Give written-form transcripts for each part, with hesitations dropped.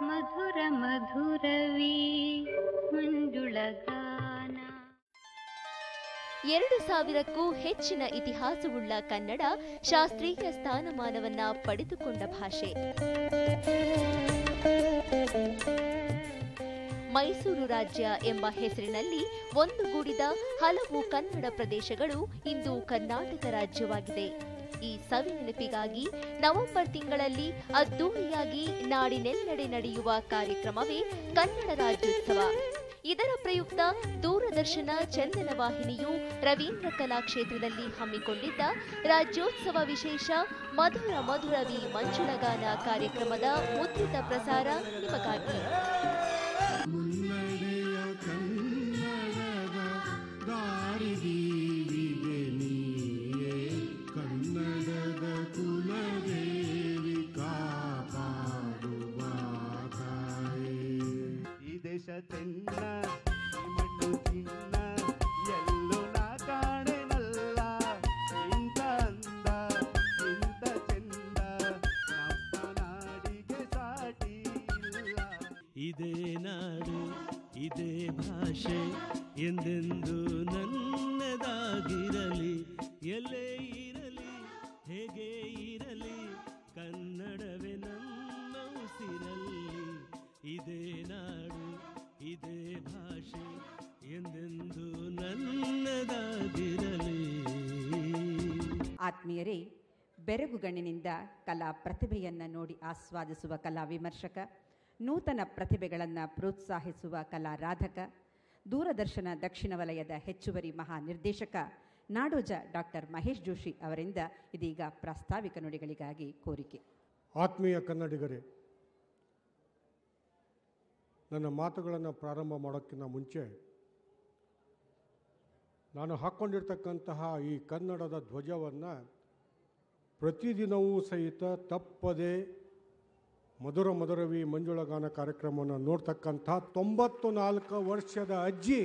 ಮಧುರ ಮಧುರವೀ ಮಂಜುಳಗಾನ. 2000ಕ್ಕೂ ಹೆಚ್ಚಿನ ಇತಿಹಾಸವುಳ್ಳ ಕನ್ನಡ ಶಾಸ್ತ್ರೀಯ ಸ್ಥಾನಮಾನವನ್ನ ಪಡೆದುಕೊಂಡ ಭಾಷೆ. ಮೈಸೂರು ರಾಜ್ಯ ಎಂಬ ಹೆಸರಿನಲ್ಲಿ ಒಂದುಗೂಡಿದ ಹಲವು ಕನ್ನಡ ಪ್ರದೇಶಗಳು ಇಂದು ಕರ್ನಾಟಕ ರಾಜ್ಯವಾಗಿದೆ. ಈ ಸವಿ ನೆನಪಿಗಾಗಿ ನವೆಂಬರ್ ತಿಂಗಳಲ್ಲಿ ಅದ್ದೂರಿಯಾಗಿ ನಾಡಿನೆಲ್ಲೆಡೆ ನಡೆಯುವ ಕಾರ್ಯಕ್ರಮವೇ ಕನ್ನಡ ರಾಜ್ಯೋತ್ಸವ. ಇದರ ಪ್ರಯುಕ್ತ ದೂರದರ್ಶನ ಚಂದನ ವಾಹಿನಿಯು ರವೀಂದ್ರ ಕಲಾಕ್ಷೇತ್ರದಲ್ಲಿ ಹಮ್ಮಿಕೊಂಡಿದ್ದ ರಾಜ್ಯೋತ್ಸವ ವಿಶೇಷ ಮಧುರ ಮಧುರವಿ ಮಂಜುಳಗಾನ ಕಾರ್ಯಕ್ರಮದ ಮುದ್ರಿತ ಪ್ರಸಾರ ನಿಮಗಾಗಿ. ತೆನ್ನ ಮಣ್ಣು ಚಿನ್ನ ಎಲ್ಲೂ ನಾ ಕಾಣೆನಲ್ಲ, ಇಂಥ ಅಂದ ಇಂಥ ಚೆಂದ ನಮ್ಮ ನಾಡಿಗೆ ಸಾಟಿ ಇಲ್ಲ. ಇದೇ ನಾಡು ಇದೇ ಭಾಷೆ ಎಂದೆಂದು ನನ್ನದಾಗಿರಲಿ, ಎಲ್ಲೇ ಇರಲಿ ಹೇಗೆ ಇರಲಿ ಕನ್ನಡವೇ ನಮ್ಮ ಉಸಿರಲ್ಲಿ. ಇದೇ ನಾಡು ಇದೇ ಭಾಷೆ ಎಂದೆಂದು ನನ್ನದಾಗಿರಲಿ. ಆತ್ಮೀಯರೇ, ಬೆರಗುಗಣ್ಣಿನಿಂದ ಕಲಾ ಪ್ರತಿಭೆಯನ್ನು ನೋಡಿ ಆಸ್ವಾದಿಸುವ ಕಲಾ ವಿಮರ್ಶಕ, ನೂತನ ಪ್ರತಿಭೆಗಳನ್ನು ಪ್ರೋತ್ಸಾಹಿಸುವ ಕಲಾರಾಧಕ, ದೂರದರ್ಶನ ದಕ್ಷಿಣ ವಲಯದ ಹೆಚ್ಚುವರಿ ಮಹಾನಿರ್ದೇಶಕ ನಾಡೋಜ ಡಾಕ್ಟರ್ ಮಹೇಶ್ ಜೋಶಿ ಅವರಿಂದ ಇದೀಗ ಪ್ರಾಸ್ತಾವಿಕ ನುಡಿಗಳಿಗಾಗಿ ಕೋರಿಕೆ. ಆತ್ಮೀಯ ಕನ್ನಡಿಗರೇ, ನನ್ನ ಮಾತುಗಳನ್ನು ಪ್ರಾರಂಭ ಮಾಡೋಕ್ಕಿಂತ ಮುಂಚೆ ನಾನು ಹಾಕ್ಕೊಂಡಿರ್ತಕ್ಕಂತಹ ಈ ಕನ್ನಡದ ಧ್ವಜವನ್ನು ಪ್ರತಿದಿನವೂ ಸಹಿತ ತಪ್ಪದೆ ಮಧುರ ಮಧುರವಿ ಮಂಜುಳಗಾನ ಕಾರ್ಯಕ್ರಮವನ್ನು ನೋಡ್ತಕ್ಕಂಥ 94 ವರ್ಷದ ಅಜ್ಜಿ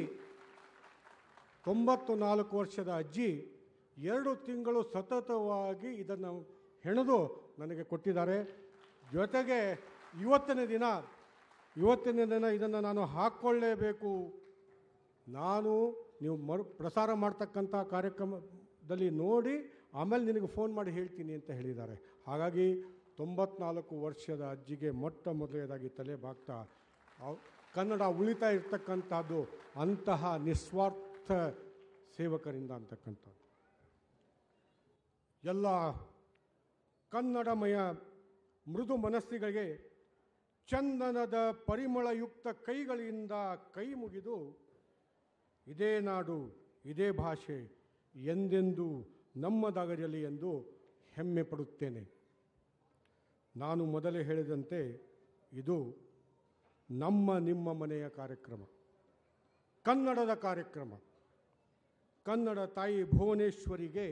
2 ತಿಂಗಳು ಸತತವಾಗಿ ಇದನ್ನು ಹೆಣೆದು ನನಗೆ ಕೊಟ್ಟಿದ್ದಾರೆ. ಜೊತೆಗೆ ಇವತ್ತಿನ ದಿನ ಇದನ್ನು ನಾನು ಹಾಕ್ಕೊಳ್ಳೇಬೇಕು, ನೀವು ಪ್ರಸಾರ ಮಾಡ್ತಕ್ಕಂಥ ಕಾರ್ಯಕ್ರಮದಲ್ಲಿ ನೋಡಿ ಆಮೇಲೆ ನಿನಗೆ ಫೋನ್ ಮಾಡಿ ಹೇಳ್ತೀನಿ ಅಂತ ಹೇಳಿದ್ದಾರೆ. ಹಾಗಾಗಿ 94 ವರ್ಷದ ಅಜ್ಜಿಗೆ ಮೊಟ್ಟ ಮೊದಲನೇದಾಗಿ ತಲೆ ಬಾಗ್ತಾ ಕನ್ನಡ ಉಳಿತಾ ಇರ್ತಕ್ಕಂಥದ್ದು ಅಂತಹ ನಿಸ್ವಾರ್ಥ ಸೇವಕರಿಂದ ಅಂತಕ್ಕಂಥದ್ದು. ಎಲ್ಲ ಕನ್ನಡಮಯ ಮೃದು ಮನಸ್ಸಿಗಳಿಗೆ ಚಂದನದ ಪರಿಮಳಯುಕ್ತ ಕೈಗಳಿಂದ ಕೈ ಮುಗಿದು ಇದೇ ನಾಡು ಇದೇ ಭಾಷೆ ಎಂದೆಂದೂ ನಮ್ಮದಾಗಿರಲಿ ಎಂದು ಹೆಮ್ಮೆ ಪಡುತ್ತೇನೆ. ನಾನು ಮೊದಲೇ ಹೇಳಿದಂತೆ ಇದು ನಿಮ್ಮ ಮನೆಯ ಕಾರ್ಯಕ್ರಮ, ಕನ್ನಡದ ಕಾರ್ಯಕ್ರಮ. ಕನ್ನಡ ತಾಯಿ ಭುವನೇಶ್ವರಿಗೆ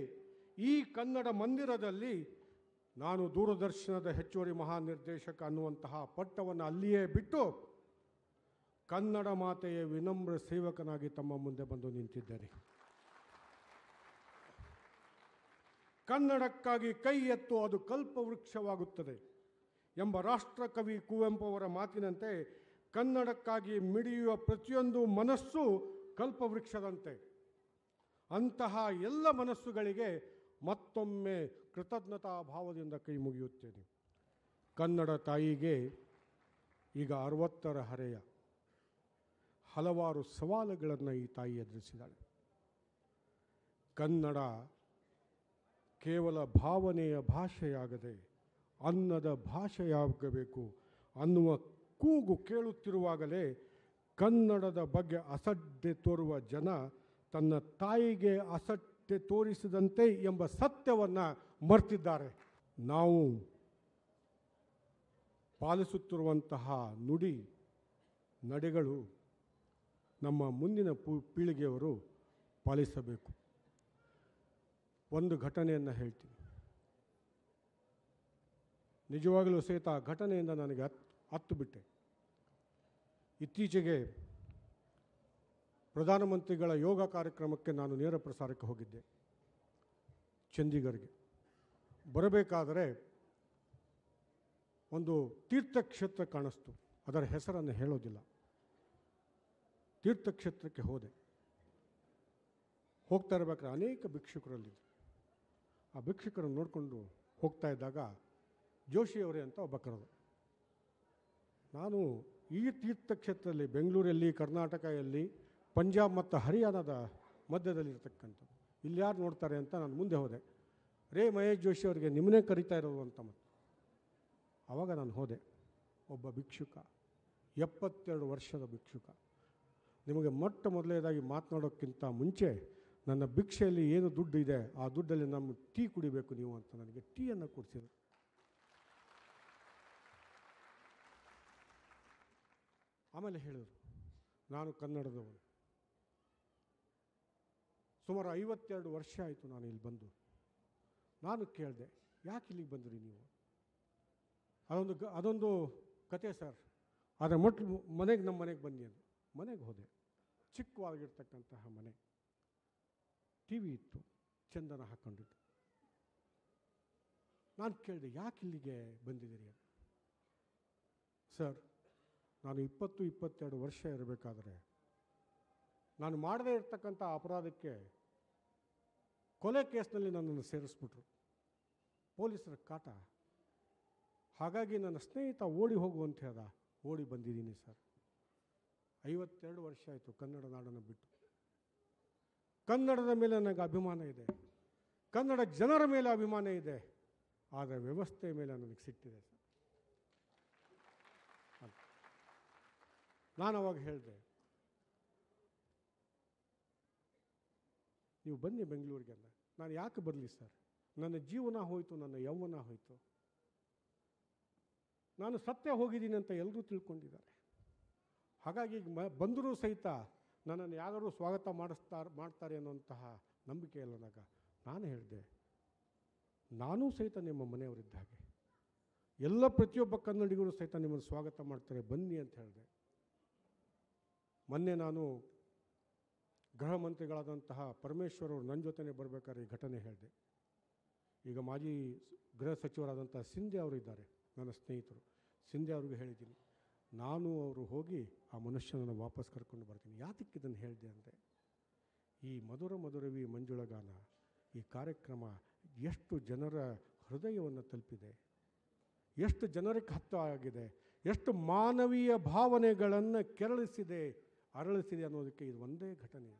ಈ ಕನ್ನಡ ಮಂದಿರದಲ್ಲಿ ನಾನು ದೂರದರ್ಶನದ ಹೆಚ್ಚುವರಿ ಮಹಾನಿರ್ದೇಶಕ ಅನ್ನುವಂತಹ ಪಟ್ಟವನ್ನು ಅಲ್ಲಿಯೇ ಬಿಟ್ಟು ಕನ್ನಡ ಮಾತೆಯ ವಿನಮ್ರ ಸೇವಕನಾಗಿ ತಮ್ಮ ಮುಂದೆ ಬಂದು ನಿಂತಿದ್ದೇನೆ. ಕನ್ನಡಕ್ಕಾಗಿ ಕೈ ಎತ್ತು ಅದು ಕಲ್ಪವೃಕ್ಷವಾಗುತ್ತದೆ ಎಂಬ ರಾಷ್ಟ್ರಕವಿ ಕುವೆಂಪು ಅವರ ಮಾತಿನಂತೆ ಕನ್ನಡಕ್ಕಾಗಿ ಮಿಡಿಯುವ ಪ್ರತಿಯೊಂದು ಮನಸ್ಸು ಕಲ್ಪವೃಕ್ಷದಂತೆ. ಅಂತಹ ಎಲ್ಲ ಮನಸ್ಸುಗಳಿಗೆ ಮತ್ತೊಮ್ಮೆ ಕೃತಜ್ಞತಾ ಭಾವದಿಂದ ಕೈ ಮುಗಿಯುತ್ತೇನೆ. ಕನ್ನಡ ತಾಯಿಗೆ ಈಗ 60ರ ಹರೆಯ. ಹಲವಾರು ಸವಾಲುಗಳನ್ನು ಈ ತಾಯಿ ಎದುರಿಸಿದ್ದಾಳೆ. ಕನ್ನಡ ಕೇವಲ ಭಾವನೆಯ ಭಾಷೆಯಾಗದೆ ಅನ್ನದ ಭಾಷೆಯಾಗಬೇಕು ಅನ್ನುವ ಕೂಗು ಕೇಳುತ್ತಿರುವಾಗಲೇ ಕನ್ನಡದ ಬಗ್ಗೆ ಅಸಡ್ಡೆ ತೋರುವ ಜನ ತನ್ನ ತಾಯಿಗೆ ಅಸಡ್ಡೆ ತೋರಿಸಿದಂತೆ ಎಂಬ ಸತ್ಯವನ್ನು ಮರೆತಿದ್ದಾರೆ. ನಾವು ಪಾಲಿಸುತ್ತಿರುವಂತಹ ನುಡಿ ನಡೆಗಳು ನಮ್ಮ ಮುಂದಿನ ಪೀಳಿಗೆಯವರು ಪಾಲಿಸಬೇಕು. ಒಂದು ಘಟನೆಯನ್ನು ಹೇಳ್ತೀನಿ. ನಿಜವಾಗಲೂ ಸಹಿತ ಆ ಘಟನೆಯಿಂದ ನನಗೆ ಹತ್ತು ಬಿಟ್ಟೆ. ಇತ್ತೀಚೆಗೆ ಪ್ರಧಾನಮಂತ್ರಿಗಳ ಯೋಗ ಕಾರ್ಯಕ್ರಮಕ್ಕೆ ನಾನು ನೇರ ಪ್ರಸಾರಕ್ಕೆ ಹೋಗಿದ್ದೆ ಚಂಡೀಗಢಗೆ. ಬರಬೇಕಾದರೆ ಒಂದು ತೀರ್ಥಕ್ಷೇತ್ರ ಕಾಣಿಸ್ತು. ಅದರ ಹೆಸರನ್ನು ಹೇಳೋದಿಲ್ಲ. ತೀರ್ಥಕ್ಷೇತ್ರಕ್ಕೆ ಹೋದೆ. ಹೋಗ್ತಾ ಇರಬೇಕಾದ್ರೆ ಅನೇಕ ಭಿಕ್ಷುಕರಲ್ಲಿದ್ದರು. ಆ ಭಿಕ್ಷುಕರನ್ನು ನೋಡಿಕೊಂಡು ಹೋಗ್ತಾ ಇದ್ದಾಗ ಜೋಶಿಯವರೇ ಅಂತ ಒಬ್ಬ ಕರೆದು, ನಾನು ಈ ತೀರ್ಥಕ್ಷೇತ್ರದಲ್ಲಿ ಬೆಂಗಳೂರಲ್ಲಿ, ಕರ್ನಾಟಕದಲ್ಲಿ, ಪಂಜಾಬ್ ಮತ್ತು ಹರಿಯಾಣದ ಮಧ್ಯದಲ್ಲಿರ್ತಕ್ಕಂಥದ್ದು, ಇಲ್ಲಿ ಯಾರು ನೋಡ್ತಾರೆ ಅಂತ ನಾನು ಮುಂದೆ ಹೋದೆ. ರೇ ಮಹೇಶ್ ಜೋಶಿ ಅವರಿಗೆ ನಿಮ್ಮನ್ನೇ ಕರಿತಾ ಇರೋದು ಅಂತ. ಮತ್ತು ಆವಾಗ ನಾನು ಹೋದೆ. ಒಬ್ಬ ಭಿಕ್ಷುಕ, 72 ವರ್ಷದ ಭಿಕ್ಷುಕ. ನಿಮಗೆ ಮೊಟ್ಟ ಮೊದಲನೇದಾಗಿ ಮಾತನಾಡೋಕ್ಕಿಂತ ಮುಂಚೆ ನನ್ನ ಭಿಕ್ಷೆಯಲ್ಲಿ ಏನು ದುಡ್ಡು ಇದೆ ಆ ದುಡ್ಡಲ್ಲಿ ನಮ್ಮ ಟೀ ಕುಡಿಬೇಕು ನೀವು ಅಂತ ನನಗೆ ಟೀಯನ್ನು ಕೊಡಿಸಿದರು. ಆಮೇಲೆ ಹೇಳಿದರು, ನಾನು ಕನ್ನಡದವನು, ಸುಮಾರು 52 ವರ್ಷ ಆಯಿತು ನಾನು ಇಲ್ಲಿ ಬಂದು. ನಾನು ಕೇಳಿದೆ, ಯಾಕೆ ಇಲ್ಲಿಗೆ ಬಂದ್ರಿ ನೀವು? ಅದೊಂದು ಕತೆ ಸರ್. ಆದರೆ ಮನೆಗೆ ನಮ್ಮ ಮನೆಗೆ ಬನ್ನಿ ಅಂದರು. ಮನೆಗೆ ಹೋದೆ. ಚಿಕ್ಕವಾಗಿರ್ತಕ್ಕಂತಹ ಮನೆ, ಟಿ ವಿ ಇತ್ತು, ಚಂದನ ಹಾಕ್ಕೊಂಡಿತ್ತು. ನಾನು ಕೇಳಿದೆ, ಯಾಕೆ ಇಲ್ಲಿಗೆ ಬಂದಿದ್ದೀರಿ ಅಂತ. ಸರ್, ನಾನು 22 ವರ್ಷ ಇರಬೇಕಾದ್ರೆ ನಾನು ಮಾಡದೇ ಇರ್ತಕ್ಕಂಥ ಅಪರಾಧಕ್ಕೆ ಕೊಲೆ ಕೇಸ್ನಲ್ಲಿ ನನ್ನನ್ನು ಸೇರಿಸ್ಬಿಟ್ರು, ಪೊಲೀಸರ ಕಾಟ. ಹಾಗಾಗಿ ನನ್ನ ಸ್ನೇಹಿತ ಓಡಿ ಹೋಗುವಂತೆ ಅದ, ಓಡಿ ಬಂದಿದ್ದೀನಿ ಸರ್. 52 ವರ್ಷ ಆಯಿತು ಕನ್ನಡ ನಾಡನ್ನು ಬಿಟ್ಟು. ಕನ್ನಡದ ಮೇಲೆ ನನಗೆ ಅಭಿಮಾನ ಇದೆ, ಕನ್ನಡ ಜನರ ಮೇಲೆ ಅಭಿಮಾನ ಇದೆ, ಆದರೆ ವ್ಯವಸ್ಥೆ ಮೇಲೆ ನನಗೆ ಸಿಟ್ಟಿದೆ ಸರ್. ನಾನು ಅವಾಗ ಹೇಳಿದೆ, ನೀವು ಬನ್ನಿ ಬೆಂಗಳೂರಿಗೆ ಅಂದ. ನಾನು ಯಾಕೆ ಬರಲಿ ಸರ್? ನನ್ನ ಜೀವನ ಹೋಯಿತು, ನನ್ನ ಯೌವನ ಹೋಯಿತು, ನಾನು ಸತ್ಯ ಹೋಗಿದ್ದೀನಿ ಅಂತ ಎಲ್ಲರೂ ತಿಳ್ಕೊಂಡಿದ್ದಾರೆ. ಹಾಗಾಗಿ ಬಂದರೂ ಸಹಿತ ನನ್ನನ್ನು ಯಾರು ಸ್ವಾಗತ ಮಾಡ್ತಾರೆ ಅನ್ನೋಂತಹ ನಂಬಿಕೆ ಇಲ್ಲ ನನಗೆ. ನಾನು ಹೇಳಿದೆ, ನಾನೂ ಸಹಿತ ನಿಮ್ಮ ಮನೆಯವರಿದ್ದ ಹಾಗೆ, ಎಲ್ಲ ಪ್ರತಿಯೊಬ್ಬ ಕನ್ನಡಿಗರು ಸಹಿತ ನಿಮ್ಮನ್ನು ಸ್ವಾಗತ ಮಾಡ್ತಾರೆ, ಬನ್ನಿ ಅಂತ ಹೇಳಿದೆ. ಮೊನ್ನೆ ನಾನು ಗೃಹ ಮಂತ್ರಿಗಳಾದಂತಹ ಪರಮೇಶ್ವರ್ ಅವರು ನನ್ನ ಜೊತೆನೇ ಬರಬೇಕಾದ್ರೆ ಈ ಘಟನೆ ಹೇಳಿದೆ. ಈಗ ಮಾಜಿ ಗೃಹ ಸಚಿವರಾದಂತಹ ಸಿಂಧೆ ಅವರು ಇದ್ದಾರೆ, ನನ್ನ ಸ್ನೇಹಿತರು. ಸಿಂಧೆ ಅವ್ರಿಗೆ ಹೇಳಿದ್ದೀನಿ, ನಾನು ಅವರು ಹೋಗಿ ಆ ಮನುಷ್ಯನನ್ನು ವಾಪಸ್ ಕರ್ಕೊಂಡು ಬರ್ತೀನಿ. ಯಾತಕ್ಕೆ ಇದನ್ನು ಹೇಳಿದೆ ಅಂದರೆ, ಈ ಮಧುರ ಮಧುರವಿ ಮಂಜುಳಗಾನ ಈ ಕಾರ್ಯಕ್ರಮ ಎಷ್ಟು ಜನರ ಹೃದಯವನ್ನು ತಲುಪಿದೆ, ಎಷ್ಟು ಜನರಿಗೆ ಹತ್ತು ಆಗಿದೆ, ಎಷ್ಟು ಮಾನವೀಯ ಭಾವನೆಗಳನ್ನು ಕೆರಳಿಸಿದೆ, ಅರಳಿಸಿದೆ ಅನ್ನೋದಕ್ಕೆ ಇದು ಒಂದೇ ಘಟನೆ.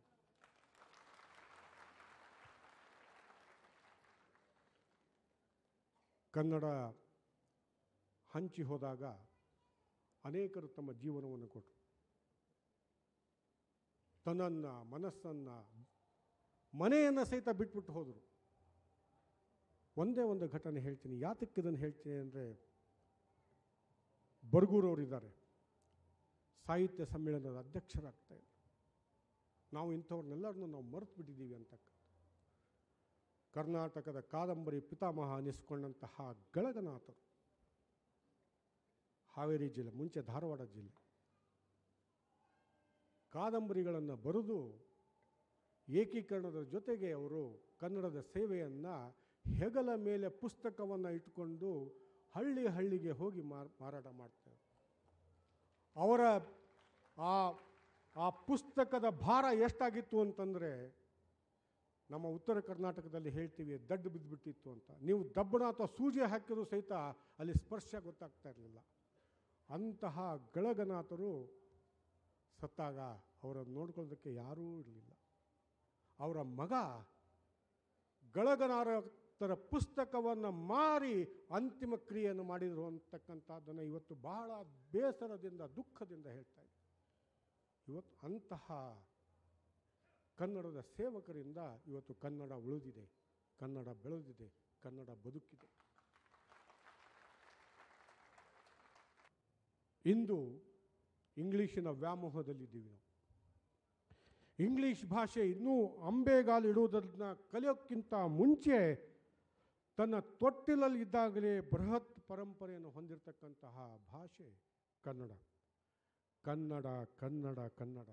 ಕನ್ನಡ ಹಂಚಿ ಹೋದಾಗ ಅನೇಕರು ತಮ್ಮ ಜೀವನವನ್ನು ಕೊಟ್ಟರು, ತನ್ನನ್ನು, ಮನಸ್ಸನ್ನು, ಮನೆಯನ್ನು ಸಹಿತ ಬಿಟ್ಬಿಟ್ಟು ಹೋದರು. ಒಂದೇ ಒಂದು ಘಟನೆ ಹೇಳ್ತೀನಿ. ಯಾತಕ್ಕೆ ಇದನ್ನು ಹೇಳ್ತೀನಿ ಅಂದರೆ, ಬರ್ಗೂರವರಿದ್ದಾರೆ, ಸಾಹಿತ್ಯ ಸಮ್ಮೇಳನದ ಅಧ್ಯಕ್ಷರಾಗ್ತಾಯಿದ್ದಾರೆ. ನಾವು ಇಂಥವ್ರನ್ನೆಲ್ಲರನ್ನೂ ನಾವು ಮರೆತು ಬಿಟ್ಟಿದ್ದೀವಿ ಅಂತಕ್ಕ. ಕರ್ನಾಟಕದ ಕಾದಂಬರಿ ಪಿತಾಮಹ ಅನ್ನಿಸ್ಕೊಂಡಂತಹ ಗಳಗನಾಥರು, ಹಾವೇರಿ ಜಿಲ್ಲೆ, ಮುಂಚೆ ಧಾರವಾಡ ಜಿಲ್ಲೆ, ಕಾದಂಬರಿಗಳನ್ನು ಬರೆದು ಏಕೀಕರಣದ ಜೊತೆಗೆ ಅವರು ಕನ್ನಡದ ಸೇವೆಯನ್ನು ಹೆಗಲ ಮೇಲೆ ಪುಸ್ತಕವನ್ನು ಇಟ್ಕೊಂಡು ಹಳ್ಳಿಗೆ ಹೋಗಿ ಮಾರಾಟ ಮಾಡ್ತಾರೆ. ಅವರ ಆ ಪುಸ್ತಕದ ಭಾರ ಎಷ್ಟಾಗಿತ್ತು ಅಂತಂದರೆ, ನಮ್ಮ ಉತ್ತರ ಕರ್ನಾಟಕದಲ್ಲಿ ಹೇಳ್ತೀವಿ ದಡ್ಡು ಬಿದ್ದುಬಿಟ್ಟಿತ್ತು ಅಂತ. ನೀವು ದಬ್ಬಣ ಅಥವಾ ಸೂಜಿ ಹಾಕಿದ್ರು ಸಹಿತ ಅಲ್ಲಿ ಸ್ಪರ್ಶ ಗೊತ್ತಾಗ್ತಾ ಇರಲಿಲ್ಲ. ಅಂತಹ ಗಳಗನಾಥರು ಸತ್ತಾಗ ಅವರನ್ನು ನೋಡ್ಕೊಳ್ಳೋದಕ್ಕೆ ಯಾರೂ ಇರಲಿಲ್ಲ. ಅವರ ಮಗ ಗಳಗನಾಥರ ಪುಸ್ತಕವನ್ನು ಮಾರಿ ಅಂತಿಮ ಕ್ರಿಯೆಯನ್ನು ಮಾಡಿದರು ಅಂತಕ್ಕಂಥದ್ದನ್ನು ಇವತ್ತು ಬಹಳ ಬೇಸರದಿಂದ, ದುಃಖದಿಂದ ಹೇಳ್ತಾ ಇದ್ದಾರೆ. ಇವತ್ತು ಅಂತಹ ಕನ್ನಡದ ಸೇವಕರಿಂದ ಇವತ್ತು ಕನ್ನಡ ಉಳಿದಿದೆ, ಕನ್ನಡ ಬೆಳೆದಿದೆ, ಕನ್ನಡ ಬದುಕಿದೆ. ಇಂದು ಇಂಗ್ಲೀಷಿನ ವ್ಯಾಮೋಹದಲ್ಲಿದ್ದೀವಿ ನಾವು. ಇಂಗ್ಲೀಷ್ ಭಾಷೆ ಇನ್ನೂ ಅಂಬೆಗಾಲಿಡುವುದನ್ನು ಕಲಿಯೋಕ್ಕಿಂತ ಮುಂಚೆ ತನ್ನ ತೊಟ್ಟಿಲಲ್ಲಿ ಇದ್ದಾಗಲೇ ಬೃಹತ್ ಪರಂಪರೆಯನ್ನು ಹೊಂದಿರತಕ್ಕಂತಹ ಭಾಷೆ ಕನ್ನಡ. ಕನ್ನಡ ಕನ್ನಡ ಕನ್ನಡ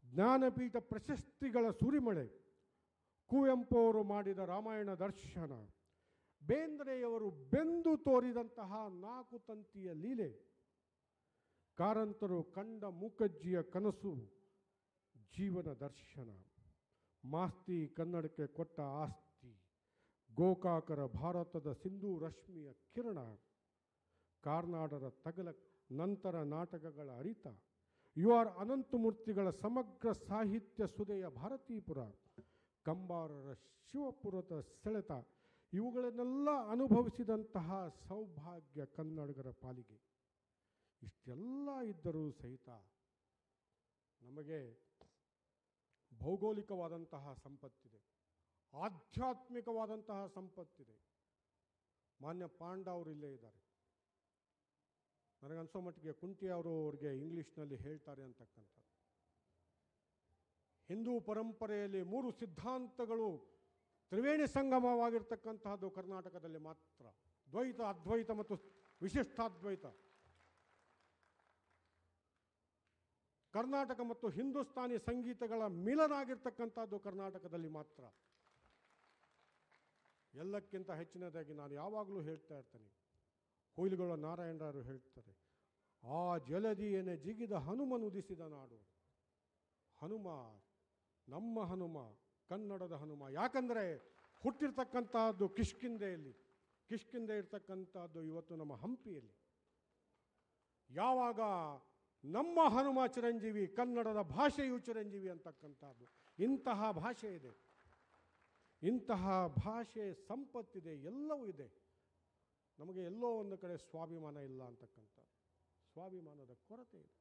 ಜ್ಞಾನಪೀಠ ಪ್ರಶಸ್ತಿಗಳ ಸುರಿಮಳೆ, ಕುವೆಂಪು ಅವರು ಮಾಡಿದ ರಾಮಾಯಣ ದರ್ಶನ, ಬೇಂದ್ರೆಯವರು ಬೆಂದು ತೋರಿದಂತಹ 4 ತಂತಿಯ ಲೀಲೆ, ಕಾರಂತರು ಕಂಡ ಮೂಕಜ್ಜಿಯ ಕನಸು ಜೀವನ ದರ್ಶನ, ಮಾಸ್ತಿ ಕನ್ನಡಕ್ಕೆ ಕೊಟ್ಟ ಆಸ್ತಿ, ಗೋಕಾಕರ ಭಾರತದ ಸಿಂಧೂ ರಶ್ಮಿಯ ಕಿರಣ, ಕಾರ್ನಾಡರ ತಗಲ ನಂತರ ನಾಟಕಗಳ ಅರಿತ, ಯು ಆರ್ ಅನಂತಮೂರ್ತಿಗಳ ಸಮಗ್ರ ಸಾಹಿತ್ಯ ಸುದೆಯ ಭಾರತೀಪುರ, ಕಂಬಾರರ ಶಿವಪುರದ ಸೆಳೆತ, ಇವುಗಳನ್ನೆಲ್ಲ ಅನುಭವಿಸಿದಂತಹ ಸೌಭಾಗ್ಯ ಕನ್ನಡಿಗರ ಪಾಲಿಗೆ. ಇಷ್ಟೆಲ್ಲ ಇದ್ದರೂ ಸಹಿತ ನಮಗೆ ಭೌಗೋಳಿಕವಾದಂತಹ ಸಂಪತ್ತಿದೆ, ಆಧ್ಯಾತ್ಮಿಕವಾದಂತಹ ಸಂಪತ್ತಿದೆ. ಮಾನ್ಯ ಪಾಂಡ ಅವರು ಇಲ್ಲೇ ಇದ್ದಾರೆ. ನನಗನ್ಸೋ ಮಟ್ಟಿಗೆ ಕುಂಟಿ ಅವರು ಅವ್ರಿಗೆ ಇಂಗ್ಲೀಷ್ನಲ್ಲಿ ಹೇಳ್ತಾರೆ ಅಂತಕ್ಕಂಥದ್ದು. ಹಿಂದೂ ಪರಂಪರೆಯಲ್ಲಿ 3 ಸಿದ್ಧಾಂತಗಳು ತ್ರಿವೇಣಿ ಸಂಗಮವಾಗಿರ್ತಕ್ಕಂತಹದ್ದು ಕರ್ನಾಟಕದಲ್ಲಿ ಮಾತ್ರ. ದ್ವೈತ, ಅದ್ವೈತ ಮತ್ತು ವಿಶಿಷ್ಟಾದ್ವೈತ. ಕರ್ನಾಟಕ ಮತ್ತು ಹಿಂದೂಸ್ತಾನಿ ಸಂಗೀತಗಳ ಮಿಲನ ಆಗಿರ್ತಕ್ಕಂಥದ್ದು ಕರ್ನಾಟಕದಲ್ಲಿ ಮಾತ್ರ. ಎಲ್ಲಕ್ಕಿಂತ ಹೆಚ್ಚಿನದಾಗಿ ನಾನು ಯಾವಾಗಲೂ ಹೇಳ್ತಾ ಇರ್ತೇನೆ, ಕೊಯ್ಲುಗಳ ನಾರಾಯಣರಾರು ಹೇಳ್ತಾರೆ, ಆ ಜಲದಿಯೇನೆ ಜಿಗಿದ ಹನುಮನುದಿಸಿದ ನಾಡು. ಹನುಮ, ನಮ್ಮ ಹನುಮ, ಕನ್ನಡದ ಹನುಮ. ಯಾಕಂದರೆ ಹುಟ್ಟಿರ್ತಕ್ಕಂಥದ್ದು ಕಿಷ್ಕಿಂಧೆಯಲ್ಲಿ, ಕಿಷ್ಕಿಂಧೆ ಇರ್ತಕ್ಕಂಥದ್ದು ಇವತ್ತು ನಮ್ಮ ಹಂಪಿಯಲ್ಲಿ. ಯಾವಾಗ ನಮ್ಮ ಹನುಮ ಚಿರಂಜೀವಿ, ಕನ್ನಡದ ಭಾಷೆಯು ಚಿರಂಜೀವಿ ಅಂತಕ್ಕಂಥದ್ದು. ಇಂತಹ ಭಾಷೆ ಇದೆ, ಇಂತಹ ಭಾಷೆ ಸಂಪತ್ತಿದೆ, ಎಲ್ಲವೂ ಇದೆ. ನಮಗೆ ಎಲ್ಲೋ ಒಂದು ಕಡೆ ಸ್ವಾಭಿಮಾನ ಇಲ್ಲ ಅಂತಕ್ಕಂಥ ಸ್ವಾಭಿಮಾನದ ಕೊರತೆ ಇದೆ.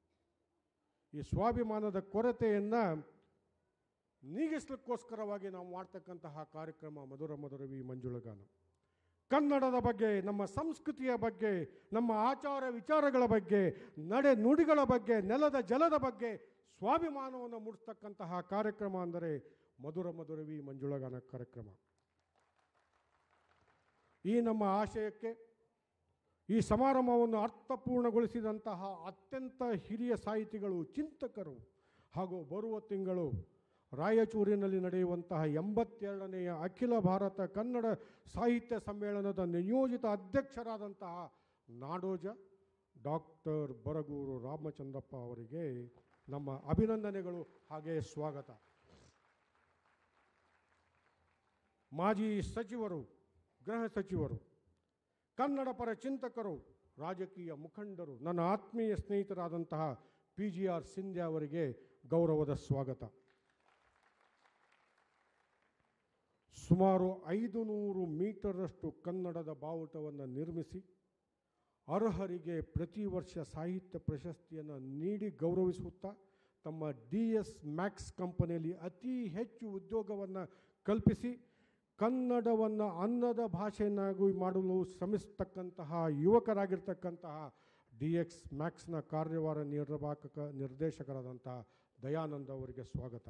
ಈ ಸ್ವಾಭಿಮಾನದ ಕೊರತೆಯನ್ನು ನೀಗಿಸಲಿಕ್ಕೋಸ್ಕರವಾಗಿ ನಾವು ಮಾಡ್ತಕ್ಕಂತಹ ಕಾರ್ಯಕ್ರಮ ಮಧುರ ಮಧುರವಿ ಮಂಜುಳಗಾನ. ಕನ್ನಡದ ಬಗ್ಗೆ, ನಮ್ಮ ಸಂಸ್ಕೃತಿಯ ಬಗ್ಗೆ, ನಮ್ಮ ಆಚಾರ ವಿಚಾರಗಳ ಬಗ್ಗೆ, ನಡೆ ನುಡಿಗಳ ಬಗ್ಗೆ, ನೆಲದ ಜಲದ ಬಗ್ಗೆ ಸ್ವಾಭಿಮಾನವನ್ನು ಮೂಡಿಸ್ತಕ್ಕಂತಹ ಕಾರ್ಯಕ್ರಮ ಅಂದರೆ ಮಧುರ ಮಧುರವಿ ಮಂಜುಳಗಾನ ಕಾರ್ಯಕ್ರಮ. ಈ ನಮ್ಮ ಆಶಯಕ್ಕೆ, ಈ ಸಮಾರಂಭವನ್ನು ಅರ್ಥಪೂರ್ಣಗೊಳಿಸಿದಂತಹ ಅತ್ಯಂತ ಹಿರಿಯ ಸಾಹಿತಿಗಳು, ಚಿಂತಕರು ಹಾಗೂ ಬರುವ ತಿಂಗಳು ರಾಯಚೂರಿನಲ್ಲಿ ನಡೆಯುವಂತಹ 82ನೆಯ ಅಖಿಲ ಭಾರತ ಕನ್ನಡ ಸಾಹಿತ್ಯ ಸಮ್ಮೇಳನದ ನಿಯೋಜಿತ ಅಧ್ಯಕ್ಷರಾದಂತಹ ನಾಡೋಜ ಡಾಕ್ಟರ್ ಬರಗೂರು ರಾಮಚಂದ್ರಪ್ಪ ಅವರಿಗೆ ನಮ್ಮ ಅಭಿನಂದನೆಗಳು, ಹಾಗೆ ಸ್ವಾಗತ. ಮಾಜಿ ಸಚಿವರು, ಗೃಹ ಸಚಿವರು, ಕನ್ನಡ ಪರ ಚಿಂತಕರು, ರಾಜಕೀಯ ಮುಖಂಡರು, ನನ್ನ ಆತ್ಮೀಯ ಸ್ನೇಹಿತರಾದಂತಹ PGR ಸಿಂಧ್ಯಾ ಅವರಿಗೆ ಗೌರವದ ಸ್ವಾಗತ. ಸುಮಾರು 500 ಮೀಟರಷ್ಟು ಕನ್ನಡದ ಬಾವುಟವನ್ನು ನಿರ್ಮಿಸಿ ಅರ್ಹರಿಗೆ ಪ್ರತಿ ವರ್ಷ ಸಾಹಿತ್ಯ ಪ್ರಶಸ್ತಿಯನ್ನು ನೀಡಿ ಗೌರವಿಸುತ್ತಾ ತಮ್ಮ DS ಮ್ಯಾಕ್ಸ್ ಕಂಪನಿಯಲ್ಲಿ ಅತಿ ಹೆಚ್ಚು ಉದ್ಯೋಗವನ್ನು ಕಲ್ಪಿಸಿ ಕನ್ನಡವನ್ನು ಅನ್ನದ ಭಾಷೆಯನ್ನಾಗಿ ಮಾಡಲು ಶ್ರಮಿಸ್ತಕ್ಕಂತಹ ಯುವಕರಾಗಿರ್ತಕ್ಕಂತಹ DX ಮ್ಯಾಕ್ಸ್ನ ಕಾರ್ಯವಾರ ನಿರ್ದೇಶಕರಾದಂತಹ ದಯಾನಂದ ಅವರಿಗೆ ಸ್ವಾಗತ.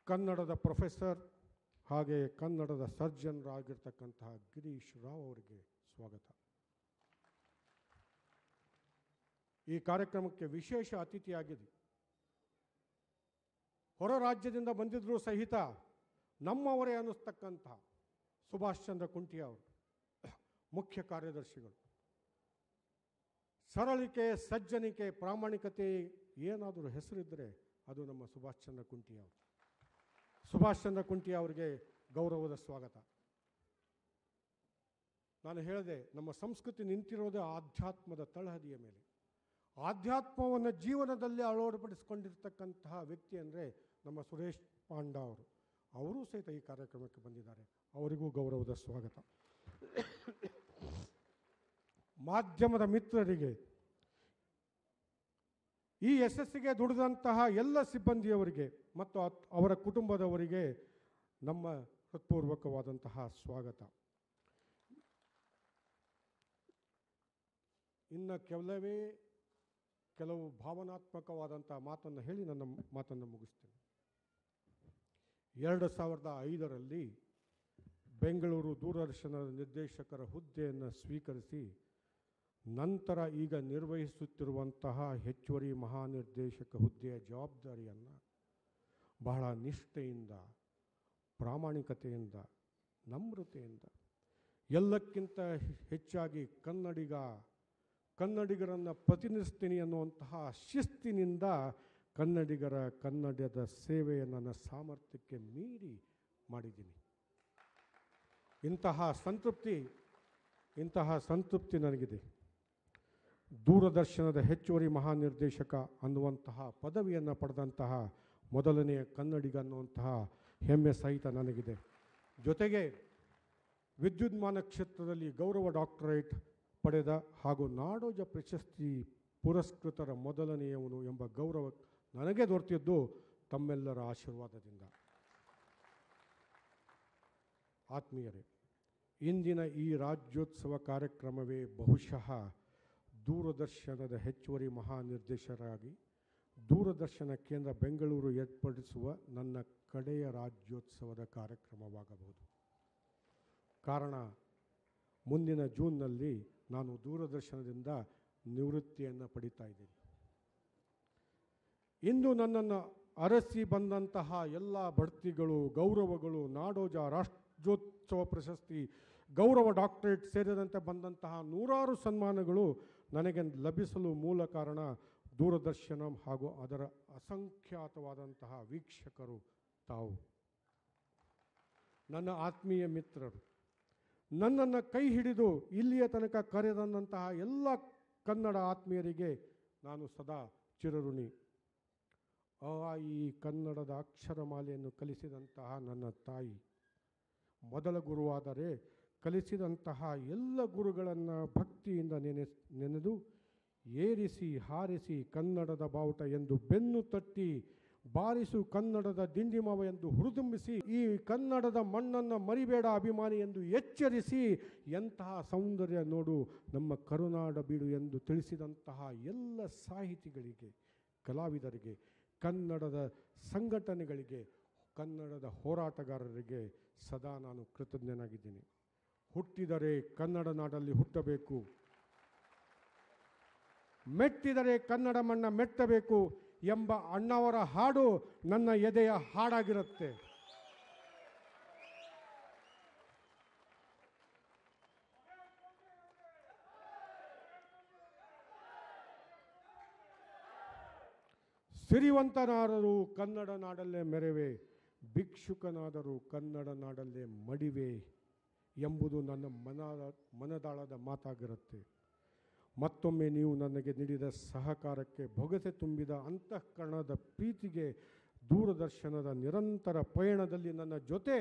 ಕನ್ನಡದ ಪ್ರೊಫೆಸರ್ ಹಾಗೆ ಕನ್ನಡದ ಸರ್ಜನರಾಗಿರ್ತಕ್ಕಂತಹ ಗಿರೀಶ್ ರಾವ್ ಅವರಿಗೆ ಸ್ವಾಗತ. ಈ ಕಾರ್ಯಕ್ರಮಕ್ಕೆ ವಿಶೇಷ ಅತಿಥಿಯಾಗಿದೆ, ಹೊರ ರಾಜ್ಯದಿಂದ ಬಂದಿದ್ದರೂ ಸಹಿತ ನಮ್ಮವರೇ ಅನ್ನಿಸ್ತಕ್ಕಂತಹ ಸುಭಾಷ್ ಚಂದ್ರ ಕುಂಟಿ ಅವರು, ಮುಖ್ಯ ಕಾರ್ಯದರ್ಶಿಗಳು. ಸರಳಿಕೆ, ಸಜ್ಜನಿಕೆ, ಪ್ರಾಮಾಣಿಕತೆ ಏನಾದರೂ ಹೆಸರಿದ್ದರೆ ಅದು ನಮ್ಮ ಸುಭಾಷ್ ಚಂದ್ರ ಕುಂಟಿ ಅವರು. ಸುಭಾಷ್ ಚಂದ್ರ ಕುಂಟಿ ಅವರಿಗೆ ಗೌರವದ ಸ್ವಾಗತ. ನಾನು ಹೇಳಿದೆ, ನಮ್ಮ ಸಂಸ್ಕೃತಿ ನಿಂತಿರೋದೇ ಆಧ್ಯಾತ್ಮದ ತಳಹದಿಯ ಮೇಲೆ. ಆಧ್ಯಾತ್ಮವನ್ನು ಜೀವನದಲ್ಲಿ ಅಳವಡಿಸಿಕೊಂಡಿರ್ತಕ್ಕಂತಹ ವ್ಯಕ್ತಿ ಅಂದರೆ ನಮ್ಮ ಸುರೇಶ್ ಪಾಂಡ ಅವರು. ಅವರೂ ಸಹಿತ ಈ ಕಾರ್ಯಕ್ರಮಕ್ಕೆ ಬಂದಿದ್ದಾರೆ, ಅವರಿಗೂ ಗೌರವದ ಸ್ವಾಗತ. ಮಾಧ್ಯಮದ ಮಿತ್ರರಿಗೆ, ಈ ಯಶಸ್ಸಿಗೆ ದುಡಿದಂತಹ ಎಲ್ಲ ಸಿಬ್ಬಂದಿಯವರಿಗೆ ಮತ್ತು ಅವರ ಕುಟುಂಬದವರಿಗೆ ನಮ್ಮ ಹೃತ್ಪೂರ್ವಕವಾದಂತಹ ಸ್ವಾಗತ. ಇನ್ನು ಕೆಲವು ಭಾವನಾತ್ಮಕವಾದಂತಹ ಮಾತನ್ನು ಹೇಳಿ ನನ್ನ ಮಾತನ್ನು ಮುಗಿಸ್ತೇನೆ. 2005ರಲ್ಲಿ ಬೆಂಗಳೂರು ದೂರದರ್ಶನದ ನಿರ್ದೇಶಕರ ಹುದ್ದೆಯನ್ನು ಸ್ವೀಕರಿಸಿ ನಂತರ ಈಗ ನಿರ್ವಹಿಸುತ್ತಿರುವಂತಹ ಹೆಚ್ಚುವರಿ ಮಹಾನಿರ್ದೇಶಕ ಹುದ್ದೆಯ ಜವಾಬ್ದಾರಿಯನ್ನು ಬಹಳ ನಿಷ್ಠೆಯಿಂದ, ಪ್ರಾಮಾಣಿಕತೆಯಿಂದ, ನಮ್ರತೆಯಿಂದ, ಎಲ್ಲಕ್ಕಿಂತ ಹೆಚ್ಚಾಗಿ ಕನ್ನಡಿಗ, ಕನ್ನಡಿಗರನ್ನು ಪ್ರತಿನಿಧಿಸ್ತೀನಿ ಅನ್ನುವಂತಹ ಶಿಸ್ತಿನಿಂದ ಕನ್ನಡದ ಸೇವೆಯನ್ನು ನನ್ನ ಸಾಮರ್ಥ್ಯಕ್ಕೆ ಮೀರಿ ಮಾಡಿದ್ದೀನಿ. ಇಂತಹ ಸಂತೃಪ್ತಿ ನನಗಿದೆ. ದೂರದರ್ಶನದ ಹೆಚ್ಚುವರಿ ಮಹಾನಿರ್ದೇಶಕ ಅನ್ನುವಂತಹ ಪದವಿಯನ್ನು ಪಡೆದಂತಹ ಮೊದಲನೆಯ ಕನ್ನಡಿಗ ಅನ್ನುವಂತಹ ಹೆಮ್ಮೆ ಸಹಿತ ನನಗಿದೆ. ಜೊತೆಗೆ ವಿದ್ಯುನ್ಮಾನ ಕ್ಷೇತ್ರದಲ್ಲಿ ಗೌರವ ಡಾಕ್ಟರೇಟ್ ಪಡೆದ ಹಾಗೂ ನಾಡೋಜ ಪ್ರಶಸ್ತಿ ಪುರಸ್ಕೃತರ ಮೊದಲನೆಯವನು ಎಂಬ ಗೌರವ ನನಗೆ ದೊರೆತಿದ್ದು ತಮ್ಮೆಲ್ಲರ ಆಶೀರ್ವಾದದಿಂದ. ಆತ್ಮೀಯರೇ, ಇಂದಿನ ಈ ರಾಜ್ಯೋತ್ಸವ ಕಾರ್ಯಕ್ರಮವೇ ಬಹುಶಃ ದೂರದರ್ಶನದ ಹೆಚ್ಚುವರಿ ಮಹಾನಿರ್ದೇಶಕರಾಗಿ ದೂರದರ್ಶನ ಕೇಂದ್ರ ಬೆಂಗಳೂರು ಏರ್ಪಡಿಸುವ ನನ್ನ ಕಡೆಯ ರಾಜ್ಯೋತ್ಸವದ ಕಾರ್ಯಕ್ರಮವಾಗಬಹುದು. ಕಾರಣ, ಮುಂದಿನ ಜೂನ್ನಲ್ಲಿ ನಾನು ದೂರದರ್ಶನದಿಂದ ನಿವೃತ್ತಿಯನ್ನು ಪಡಿತಾ ಇದ್ದೀನಿ. ಇಂದು ನನ್ನನ್ನು ಅರಸಿ ಬಂದಂತಹ ಎಲ್ಲ ಬಡ್ತಿಗಳು, ಗೌರವಗಳು, ನಾಡೋಜ, ರಾಜ್ಯೋತ್ಸವ ಪ್ರಶಸ್ತಿ, ಗೌರವ ಡಾಕ್ಟರೇಟ್ ಸೇರಿದಂತೆ ಬಂದಂತಹ ನೂರಾರು ಸನ್ಮಾನಗಳು ನನಗೆ ಲಭಿಸಲು ಮೂಲ ಕಾರಣ ದೂರದರ್ಶನ ಹಾಗೂ ಅದರ ಅಸಂಖ್ಯಾತವಾದಂತಹ ವೀಕ್ಷಕರು ತಾವು, ನನ್ನ ಆತ್ಮೀಯ ಮಿತ್ರರು. ನನ್ನನ್ನು ಕೈ ಹಿಡಿದು ಇಲ್ಲಿಯ ತನಕ ಕರೆದಂತಹ ಎಲ್ಲ ಕನ್ನಡ ಆತ್ಮೀಯರಿಗೆ ನಾನು ಸದಾ ಚಿರಋಣಿ. ಈ ಕನ್ನಡದ ಅಕ್ಷರಮಾಲೆಯನ್ನು ಕಲಿಸಿದಂತಹ ನನ್ನ ತಾಯಿ ಮೊದಲ ಗುರುವಾದರೆ, ಕಲಿಸಿದಂತಹ ಎಲ್ಲ ಗುರುಗಳನ್ನು ಭಕ್ತಿಯಿಂದ ನೆನೆದು ಏರಿಸಿ ಹಾರಿಸಿ ಕನ್ನಡದ ಬಾವುಟ ಎಂದು ಬೆನ್ನು ತಟ್ಟಿ ಬಾರಿಸು ಕನ್ನಡದ ದಿಂಡಿಮವ ಎಂದು ಹುರಿದುಂಬಿಸಿ ಈ ಕನ್ನಡದ ಮಣ್ಣನ್ನು ಮರಿಬೇಡ ಅಭಿಮಾನಿ ಎಂದು ಎಚ್ಚರಿಸಿ ಎಂತಹ ಸೌಂದರ್ಯ ನೋಡು ನಮ್ಮ ಕರುನಾಡ ಬೀಡು ಎಂದು ತಿಳಿಸಿದಂತಹ ಎಲ್ಲ ಸಾಹಿತಿಗಳಿಗೆ, ಕಲಾವಿದರಿಗೆ, ಕನ್ನಡದ ಸಂಘಟನೆಗಳಿಗೆ, ಕನ್ನಡದ ಹೋರಾಟಗಾರರಿಗೆ ಸದಾ ನಾನು ಕೃತಜ್ಞನಾಗಿದ್ದೀನಿ. ಹುಟ್ಟಿದರೆ ಕನ್ನಡ ನಾಡಲ್ಲಿ ಹುಟ್ಟಬೇಕು, ಮೆಟ್ಟಿದರೆ ಕನ್ನಡ ಮಣ್ಣ ಮೆಟ್ಟಬೇಕು ಎಂಬ ಅಣ್ಣವರ ಹಾಡು ನನ್ನ ಎದೆಯ ಹಾಡಾಗಿರುತ್ತೆ. ಸಿರಿವಂತನಾದರೂ ಕನ್ನಡ ನಾಡಲ್ಲೇ ಮೆರೆವೆ, ಭಿಕ್ಷುಕನಾದರೂ ಕನ್ನಡ ನಾಡಲ್ಲೇ ಮಡಿವೆ ಎಂಬುದು ನನ್ನ ಮನದಾಳದ ಮಾತಾಗಿರುತ್ತೆ. ಮತ್ತೊಮ್ಮೆ ನೀವು ನನಗೆ ನೀಡಿದ ಸಹಕಾರಕ್ಕೆ, ಭೊಗಸೆ ತುಂಬಿದ ಅಂತಃಕರಣದ ಪ್ರೀತಿಗೆ, ದೂರದರ್ಶನದ ನಿರಂತರ ಪಯಣದಲ್ಲಿ ನನ್ನ ಜೊತೆ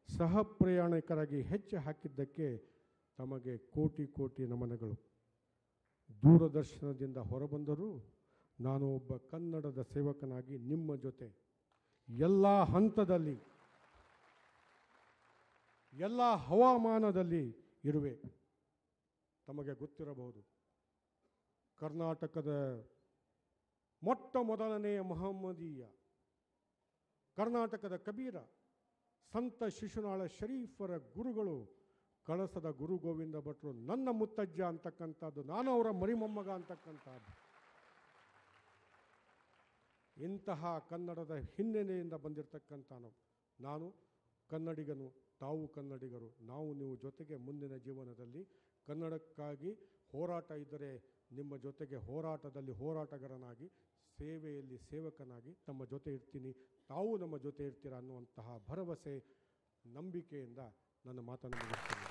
ಸಹ ಪ್ರಯಾಣಿಕರಾಗಿ ಹೆಜ್ಜೆ ಹಾಕಿದ್ದಕ್ಕೆ ತಮಗೆ ಕೋಟಿ ಕೋಟಿ ನಮನಗಳು. ದೂರದರ್ಶನದಿಂದ ಹೊರಬಂದರೂ ನಾನು ಒಬ್ಬ ಕನ್ನಡದ ಸೇವಕನಾಗಿ ನಿಮ್ಮ ಜೊತೆ ಎಲ್ಲ ಹಂತದಲ್ಲಿ, ಎಲ್ಲ ಹವಾಮಾನದಲ್ಲಿ ಇರುವೆ. ತಮಗೆ ಗೊತ್ತಿರಬಹುದು, ಕರ್ನಾಟಕದ ಮೊಟ್ಟ ಮೊದಲನೆಯ ಮಹಮ್ಮದೀಯ, ಕರ್ನಾಟಕದ ಕಬೀರ, ಸಂತ ಶಿಶುನಾಳ ಶರೀಫರ ಗುರುಗಳು ಕಳಸದ ಗುರು ಗೋವಿಂದ ಭಟ್ರು ನನ್ನ ಮುತ್ತಜ್ಜ ಅಂತಕ್ಕಂಥದ್ದು, ನಾನು ಅವರ ಮರಿಮೊಮ್ಮಗ ಅಂತಕ್ಕಂಥದ್ದು. ಇಂತಹ ಕನ್ನಡದ ಹಿನ್ನೆಲೆಯಿಂದ ಬಂದಿರತಕ್ಕಂಥ ನಾನು ಕನ್ನಡಿಗನು, ತಾವು ಕನ್ನಡಿಗರು, ನಾವು ನೀವು ಜೊತೆಗೆ ಮುಂದಿನ ಜೀವನದಲ್ಲಿ ಕನ್ನಡಕ್ಕಾಗಿ ಹೋರಾಟ ಇದ್ದರೆ ನಿಮ್ಮ ಜೊತೆಗೆ ಹೋರಾಟದಲ್ಲಿ ಹೋರಾಟಗಾರನಾಗಿ, ಸೇವೆಯಲ್ಲಿ ಸೇವಕನಾಗಿ ತಮ್ಮ ಜೊತೆ ಇರ್ತೀನಿ, ತಾವು ನಮ್ಮ ಜೊತೆ ಇರ್ತೀರ ಅನ್ನುವಂತಹ ಭರವಸೆ, ನಂಬಿಕೆಯಿಂದ ನನ್ನ ಮಾತನ್ನು ಮುಗಿಸ್ತೀನಿ.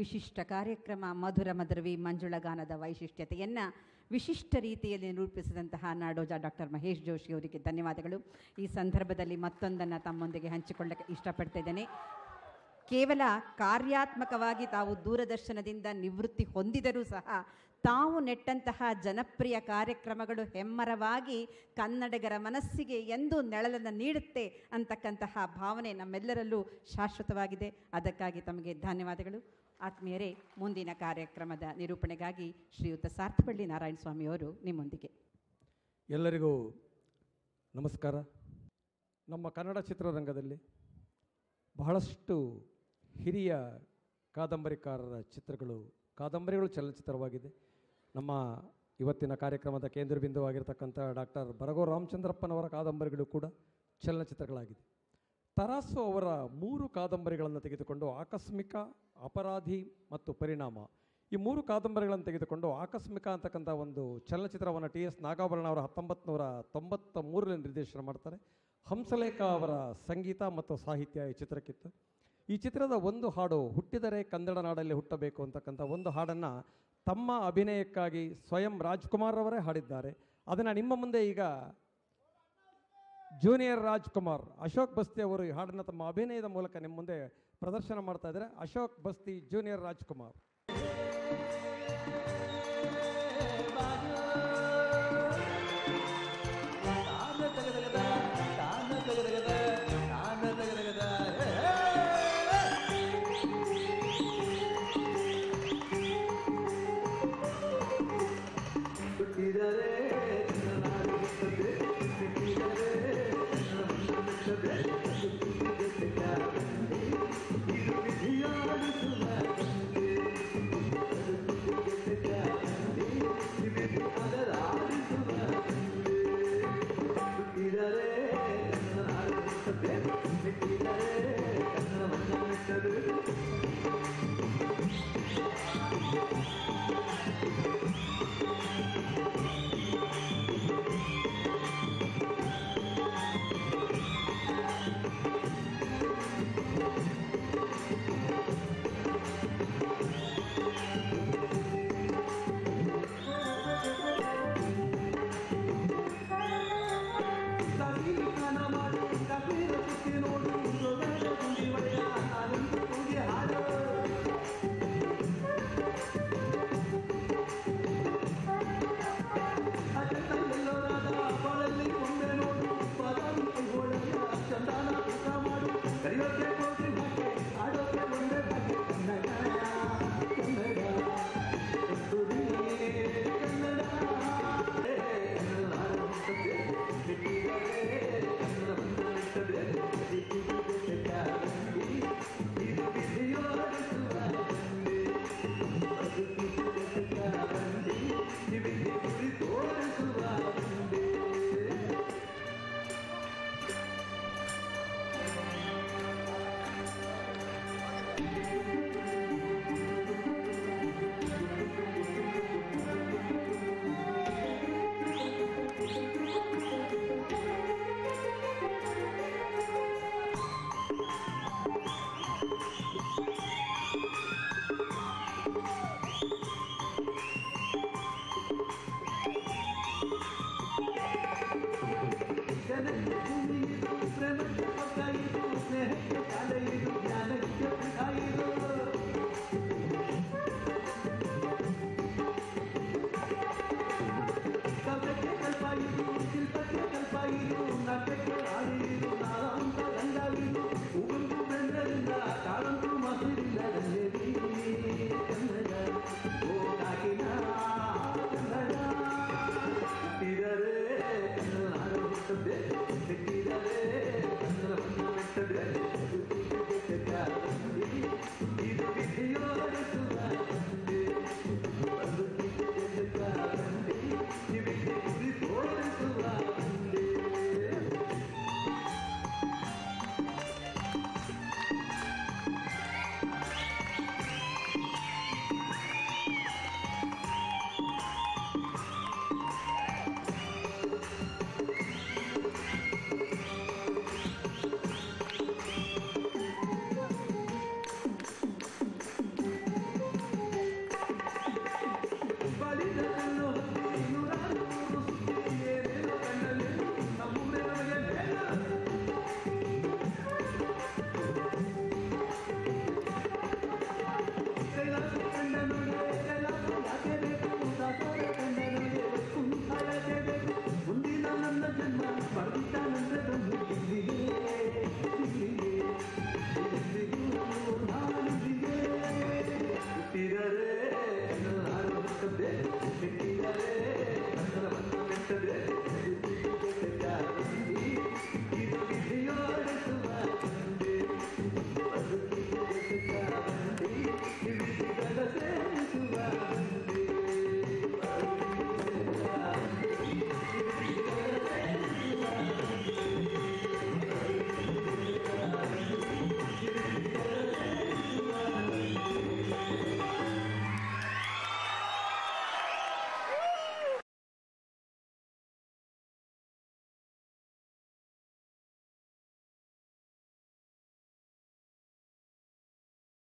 ವಿಶಿಷ್ಟ ಕಾರ್ಯಕ್ರಮ ಮಧುರ ಮಧುರವಿ ಮಂಜುಳಗಾನದ ವೈಶಿಷ್ಟ್ಯತೆಯನ್ನು ವಿಶಿಷ್ಟ ರೀತಿಯಲ್ಲಿ ನಿರೂಪಿಸಿದಂತಹ ನಾಡೋಜ ಡಾಕ್ಟರ್ ಮಹೇಶ್ ಜೋಶಿ ಅವರಿಗೆ ಧನ್ಯವಾದಗಳು. ಈ ಸಂದರ್ಭದಲ್ಲಿ ಮತ್ತೊಂದನ್ನು ತಮ್ಮೊಂದಿಗೆ ಹಂಚಿಕೊಳ್ಳಕ್ಕೆ ಇಷ್ಟಪಡ್ತಾ ಇದ್ದೇನೆ. ಕೇವಲ ಕಾರ್ಯಾತ್ಮಕವಾಗಿ ತಾವು ದೂರದರ್ಶನದಿಂದ ನಿವೃತ್ತಿ ಹೊಂದಿದರೂ ಸಹ ತಾವು ನೆಟ್ಟಂತಹ ಜನಪ್ರಿಯ ಕಾರ್ಯಕ್ರಮಗಳು ಹೆಮ್ಮರವಾಗಿ ಕನ್ನಡಿಗರ ಮನಸ್ಸಿಗೆ ಎಂದೂ ನೆಳಲನ್ನು ನೀಡುತ್ತೆ ಅಂತಕ್ಕಂತಹ ಭಾವನೆ ನಮ್ಮೆಲ್ಲರಲ್ಲೂ ಶಾಶ್ವತವಾಗಿದೆ. ಅದಕ್ಕಾಗಿ ತಮಗೆ ಧನ್ಯವಾದಗಳು. ಆತ್ಮೀಯರೇ, ಮುಂದಿನ ಕಾರ್ಯಕ್ರಮದ ನಿರೂಪಣೆಗಾಗಿ ಶ್ರೀಯುತ ಸಾರ್ಥಪಳ್ಳಿ ನಾರಾಯಣ ಸ್ವಾಮಿಯವರು ನಿಮ್ಮೊಂದಿಗೆ. ಎಲ್ಲರಿಗೂ ನಮಸ್ಕಾರ. ನಮ್ಮ ಕನ್ನಡ ಚಿತ್ರರಂಗದಲ್ಲಿ ಬಹಳಷ್ಟು ಹಿರಿಯ ಕಾದಂಬರಿಕಾರರ ಕಾದಂಬರಿಗಳು ಚಲನಚಿತ್ರವಾಗಿದೆ. ನಮ್ಮ ಇವತ್ತಿನ ಕಾರ್ಯಕ್ರಮದ ಕೇಂದ್ರ ಬಿಂದುವಾಗಿರ್ತಕ್ಕಂಥ ಡಾಕ್ಟರ್ ಬರಗೂರು ರಾಮಚಂದ್ರಪ್ಪನವರ ಕಾದಂಬರಿಗಳು ಕೂಡ ಚಲನಚಿತ್ರಗಳಾಗಿದೆ. ತರಾಸು ಅವರ 3 ಕಾದಂಬರಿಗಳನ್ನು ತೆಗೆದುಕೊಂಡು ಆಕಸ್ಮಿಕ, ಅಪರಾಧಿ ಮತ್ತು ಪರಿಣಾಮ ಈ 3 ಕಾದಂಬರಿಗಳನ್ನು ತೆಗೆದುಕೊಂಡು ಆಕಸ್ಮಿಕ ಅಂತಕ್ಕಂಥ ಒಂದು ಚಲನಚಿತ್ರವನ್ನು TS ನಾಗಾಭರಣ ಅವರು 1993ರಲ್ಲಿ ನಿರ್ದೇಶನ ಮಾಡ್ತಾರೆ. ಹಂಸಲೇಖ ಅವರ ಸಂಗೀತ ಮತ್ತು ಸಾಹಿತ್ಯ ಈ ಚಿತ್ರಕ್ಕಿತ್ತು. ಈ ಚಿತ್ರದ ಒಂದು ಹಾಡು ಹುಟ್ಟಿದರೆ ಕನ್ನಡ ನಾಡಲ್ಲಿ ಹುಟ್ಟಬೇಕು ಅಂತಕ್ಕಂಥ ಒಂದು ಹಾಡನ್ನು ತಮ್ಮ ಅಭಿನಯಕ್ಕಾಗಿ ಸ್ವಯಂ ರಾಜ್ಕುಮಾರ್ ಅವರೇ ಹಾಡಿದ್ದಾರೆ. ಅದನ್ನು ನಿಮ್ಮ ಮುಂದೆ ಈಗ ಜೂನಿಯರ್ ರಾಜ್ಕುಮಾರ್, ಅಶೋಕ್ ಬಸ್ತಿ ಅವರು ಈ ಹಾಡನ್ನು ತಮ್ಮ ಅಭಿನಯದ ಮೂಲಕ ನಿಮ್ಮ ಮುಂದೆ ಪ್ರದರ್ಶನ ಮಾಡ್ತಾ ಇದ್ದಾರೆ. ಅಶೋಕ್ ಬಸ್ತಿ, ಜೂನಿಯರ್ ರಾಜ್ಕುಮಾರ್.